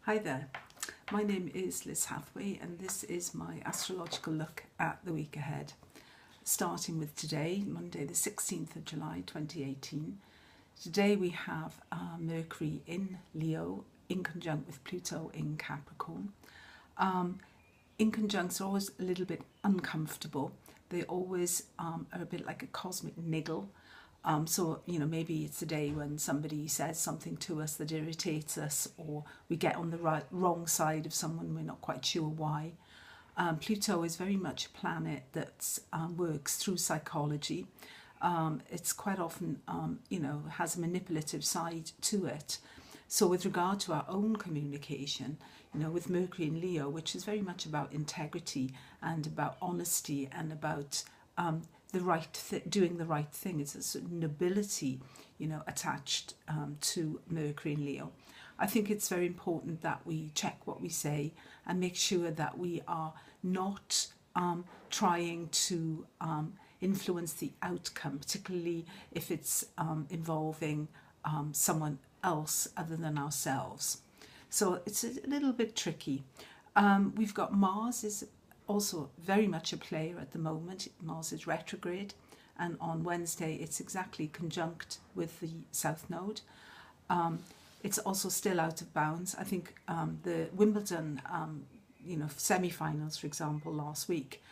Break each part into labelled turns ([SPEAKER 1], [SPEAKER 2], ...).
[SPEAKER 1] Hi there, my name is Liz Hathway and this is my astrological look at the week ahead. Starting with today, Monday the 16th of July 2018. Today we have Mercury in Leo in conjunct with Pluto in Capricorn. Inconjuncts are always a little bit uncomfortable. They always are a bit like a cosmic niggle. So, you know, maybe it's a day when somebody says something to us that irritates us, or we get on the wrong side of someone, we're not quite sure why. Pluto is very much a planet that works through psychology. It's quite often, you know, has a manipulative side to it. So with regard to our own communication, you know, with Mercury in Leo, which is very much about integrity and about honesty and about doing the right thing. It's a sort of nobility, you know, attached to Mercury in Leo. I think it's very important that we check what we say and make sure that we are not trying to influence the outcome, particularly if it's involving someone else other than ourselves. So it's a little bit tricky. We've got Mars is also very much a player at the moment. Mars is retrograde, and on Wednesday it's exactly conjunct with the South Node. It's also still out of bounds. I think the Wimbledon, you know, semi-finals, for example, last week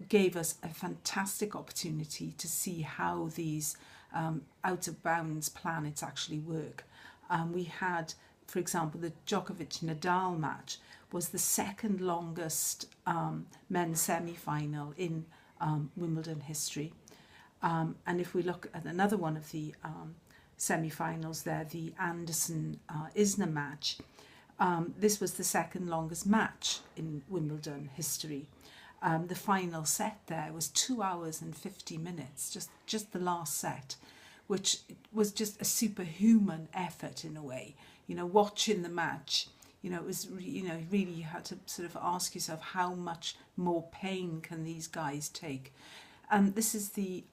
[SPEAKER 1] gave us a fantastic opportunity to see how these out of bounds planets actually work. We had, for example, the Djokovic-Nadal match was the second longest men's semi-final in Wimbledon history. And if we look at another one of the semi-finals there, the Anderson-Isner match, this was the second longest match in Wimbledon history. The final set there was 2 hours and 50 minutes, just the last set, which was just a superhuman effort in a way. You know, watching the match, you know, it was, you know, really you had to sort of ask yourself how much more pain can these guys take. And this is the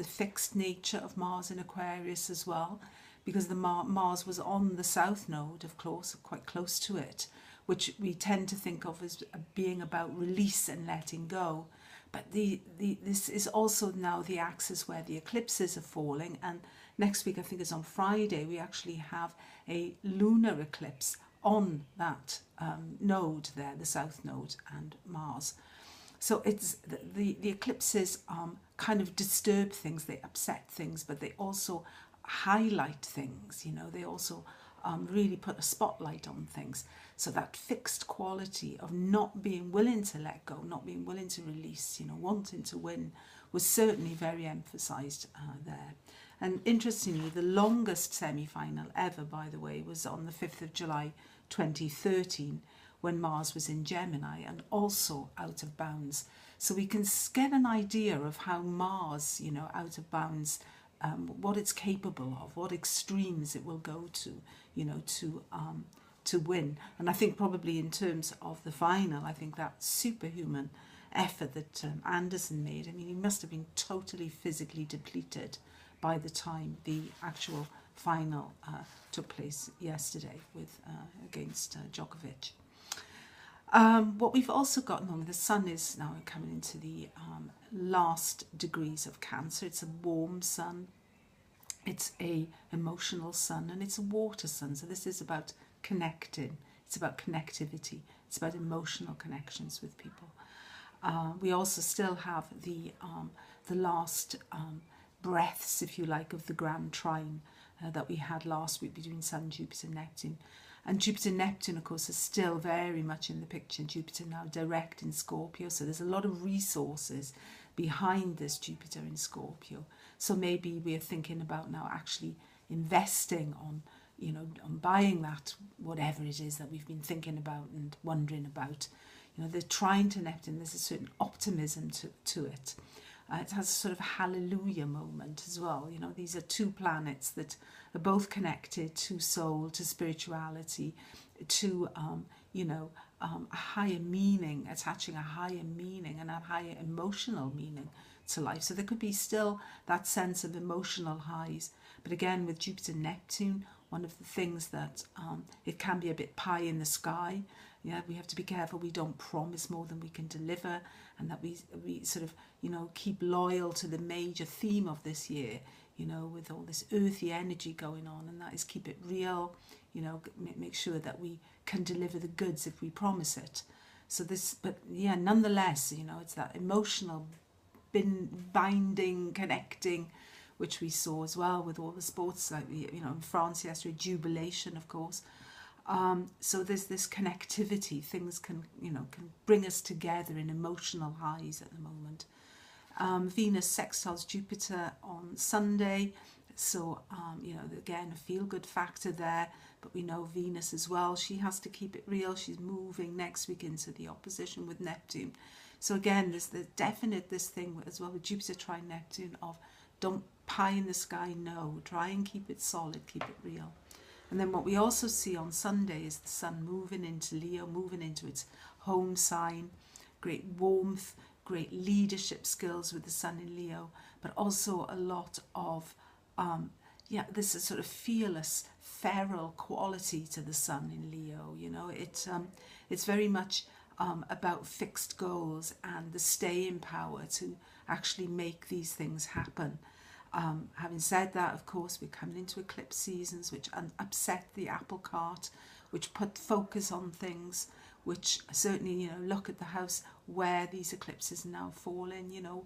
[SPEAKER 1] fixed nature of Mars in Aquarius as well, because the Mars was on the South Node, of course, quite close to it, which we tend to think of as being about release and letting go. But this is also now the axis where the eclipses are falling, and next week, I think it's on Friday, we actually have a lunar eclipse on that node there, the South Node and Mars. So it's the eclipses kind of disturb things, they upset things, but they also highlight things, you know, they also really put a spotlight on things. So that fixed quality of not being willing to let go, not being willing to release, you know, wanting to win, was certainly very emphasised there. And interestingly, the longest semi-final ever, by the way, was on the 5th of July 2013, when Mars was in Gemini and also out of bounds. So we can get an idea of how Mars, you know, out of bounds, what it's capable of, what extremes it will go to, you know, to win. And I think probably in terms of the final, I think that superhuman effort that Anderson made, I mean, he must have been totally physically depleted by the time the actual final took place yesterday with against Djokovic. What we've also got on, the sun is now coming into the last degrees of Cancer. It's a warm sun, it's a emotional sun, and it's a water sun. So this is about connecting, it's about connectivity, it's about emotional connections with people. We also still have the last breaths, if you like, of the grand trine that we had last week between Sun, Jupiter, Neptune. And Jupiter-Neptune, of course, is still very much in the picture. Jupiter now direct in Scorpio, so there's a lot of resources behind this Jupiter in Scorpio. So maybe we're thinking about now actually investing on, you know, on buying that, whatever it is that we've been thinking about and wondering about. You know, the trine to Neptune, there's a certain optimism to it. It has a sort of hallelujah moment as well. You know, these are two planets that are both connected to soul, to spirituality, to, you know, a higher meaning, attaching a higher meaning and a higher emotional meaning to life. So there could be still that sense of emotional highs. But again, with Jupiter, Neptune, one of the things that it can be a bit pie in the sky. Yeah, we have to be careful we don't promise more than we can deliver, and that we sort of, you know, keep loyal to the major theme of this year, you know, with all this earthy energy going on, and that is keep it real, you know, make sure that we can deliver the goods if we promise it. So this, but yeah, nonetheless, you know, it's that emotional binding, connecting, which we saw as well with all the sports, like, you know, in France yesterday, jubilation, of course. So there's this connectivity. Things can, you know, can bring us together in emotional highs at the moment. Venus sextiles Jupiter on Sunday, so you know, again, a feel-good factor there. But we know Venus as well, she has to keep it real. She's moving next week into the opposition with Neptune. So again, there's the definite this thing as well with Jupiter trine Neptune of don't pie in the sky, no, try and keep it solid, keep it real. And then what we also see on Sunday is the sun moving into Leo, moving into its home sign. Great warmth, great leadership skills with the sun in Leo, but also a lot of, yeah, this is sort of fearless, feral quality to the sun in Leo. You know, it's very much about fixed goals and the staying power to actually make these things happen. Having said that, of course, we're coming into eclipse seasons which upset the apple cart, which put focus on things, which certainly, you know, look at the house where these eclipses now fall in, you know,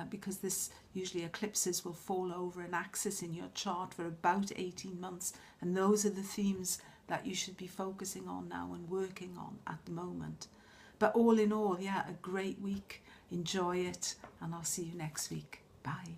[SPEAKER 1] because this usually eclipses will fall over an axis in your chart for about 18 months. And those are the themes that you should be focusing on now and working on at the moment. But all in all, yeah, a great week. Enjoy it, and I'll see you next week. Bye.